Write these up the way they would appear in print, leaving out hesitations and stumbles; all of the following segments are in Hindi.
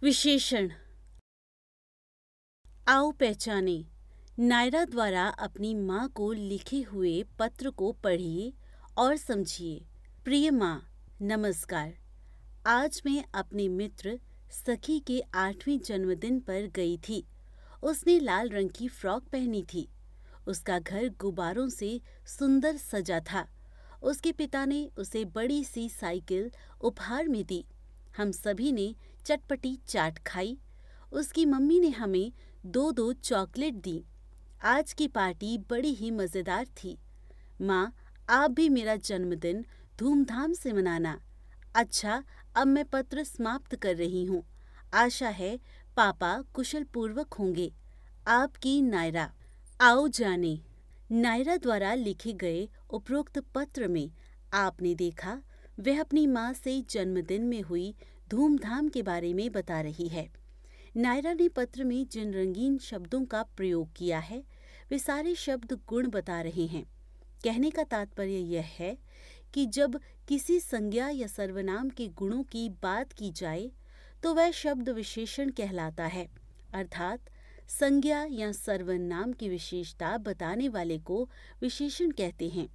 विशेषण। आओ पहचाने। नायरा द्वारा अपनी माँ को लिखे हुए पत्र को पढ़िए और समझिए। प्रिय माँ, नमस्कार। आज मैं अपने मित्र सखी के 8वें जन्मदिन पर गई थी। उसने लाल रंग की फ्रॉक पहनी थी। उसका घर गुब्बारों से सुंदर सजा था। उसके पिता ने उसे बड़ी सी साइकिल उपहार में दी। हम सभी ने चटपटी चाट खाई। उसकी मम्मी ने हमें 2-2 चॉकलेट दी। आज की पार्टी बड़ी ही मज़ेदार थी। माँ, आप भी मेरा जन्मदिन धूमधाम से मनाना। अच्छा, अब मैं पत्र समाप्त कर रही हूँ। आशा है पापा कुशल पूर्वक होंगे। आपकी नायरा। आओ जाने। नायरा द्वारा लिखे गए उपरोक्त पत्र में आपने देखा वह अपनी माँ से जन्मदिन में हुई धूमधाम के बारे में बता रही है। नायरा ने पत्र में जिन रंगीन शब्दों का प्रयोग किया है वे सारे शब्द गुण बता रहे हैं। कहने का तात्पर्य यह है कि जब किसी संज्ञा या सर्वनाम के गुणों की बात की जाए तो वह शब्द विशेषण कहलाता है। अर्थात संज्ञा या सर्वनाम की विशेषता बताने वाले को विशेषण कहते हैं।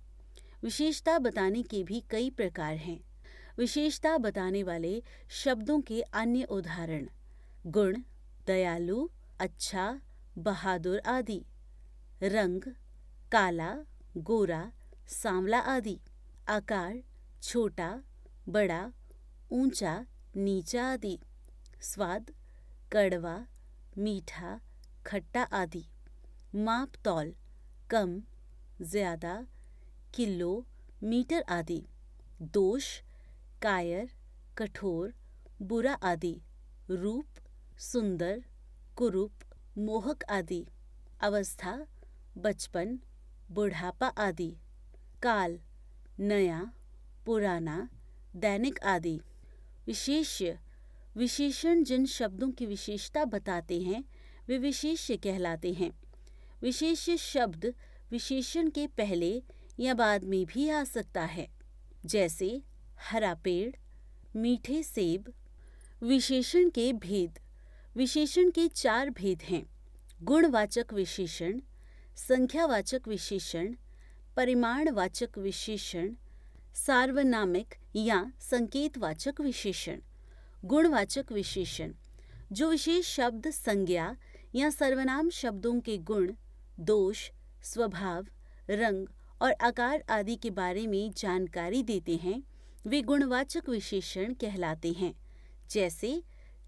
विशेषता बताने के भी कई प्रकार हैं। विशेषता बताने वाले शब्दों के अन्य उदाहरण: गुण, दयालु, अच्छा, बहादुर आदि। रंग, काला, गोरा, सांवला आदि। आकार, छोटा, बड़ा, ऊंचा, नीचा आदि। स्वाद, कड़वा, मीठा, खट्टा आदि। माप तौल, कम, ज्यादा, किलो, मीटर आदि। दोष, कायर, कठोर, बुरा आदि। रूप, सुंदर, कुरूप, मोहक आदि। अवस्था, बचपन, बुढ़ापा आदि। काल, नया, पुराना, दैनिक आदि। विशेष्य, विशेषण जिन शब्दों की विशेषता बताते हैं वे विशेष्य कहलाते हैं। विशेष्य शब्द विशेषण के पहले या बाद में भी आ सकता है, जैसे हरा पेड़, मीठे सेब। विशेषण के भेद। विशेषण के 4 भेद हैं: गुणवाचक विशेषण, संख्यावाचक विशेषण, परिमाणवाचक विशेषण, सार्वनामिक या संकेतवाचक विशेषण। गुणवाचक विशेषण जो विशेष शब्द, संज्ञा या सर्वनाम शब्दों के गुण, दोष, स्वभाव, रंग और आकार आदि के बारे में जानकारी देते हैं वे गुणवाचक विशेषण कहलाते हैं। जैसे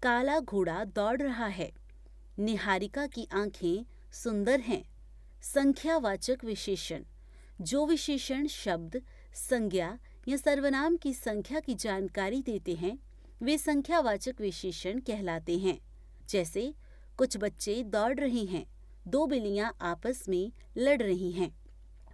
काला घोड़ा दौड़ रहा है, निहारिका की आंखें सुंदर हैं। संख्यावाचक विशेषण जो विशेषण शब्द, संज्ञा या सर्वनाम की संख्या की जानकारी देते हैं वे संख्यावाचक विशेषण कहलाते हैं। जैसे कुछ बच्चे दौड़ रहे हैं, 2 बिल्लियां आपस में लड़ रही हैं।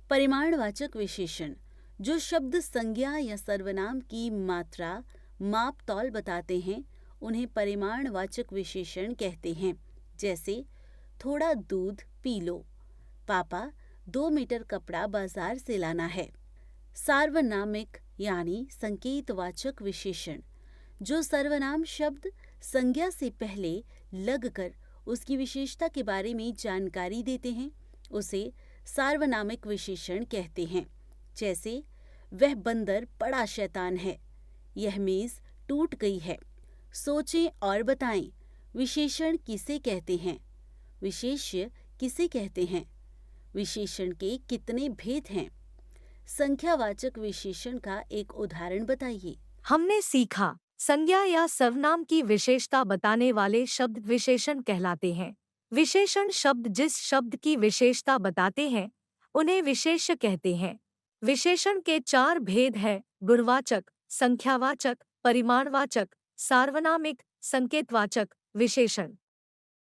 परिमाणवाचक विशेषण जो शब्द, संज्ञा या सर्वनाम की मात्रा, माप तौल बताते हैं उन्हें परिमाणवाचक विशेषण कहते हैं। जैसे थोड़ा दूध पी लो, पापा 2 मीटर कपड़ा बाजार से लाना है। सार्वनामिक यानी संकेतवाचक विशेषण जो सर्वनाम शब्द, संज्ञा से पहले लगकर उसकी विशेषता के बारे में जानकारी देते हैं उसे सार्वनामिक विशेषण कहते हैं। जैसे वह बंदर बड़ा शैतान है, यह मेज टूट गई है। सोचें और बताएं, विशेषण किसे कहते हैं? विशेष्य किसे कहते हैं? विशेषण के कितने भेद हैं? संख्यावाचक विशेषण का एक उदाहरण बताइए। हमने सीखा, संज्ञा या सर्वनाम की विशेषता बताने वाले शब्द विशेषण कहलाते हैं। विशेषण शब्द जिस शब्द की विशेषता बताते हैं उन्हें विशेष्य कहते हैं। विशेषण के 4 भेद हैं: गुणवाचक, संख्यावाचक, परिमाणवाचक, सार्वनामिक, संकेतवाचक विशेषण।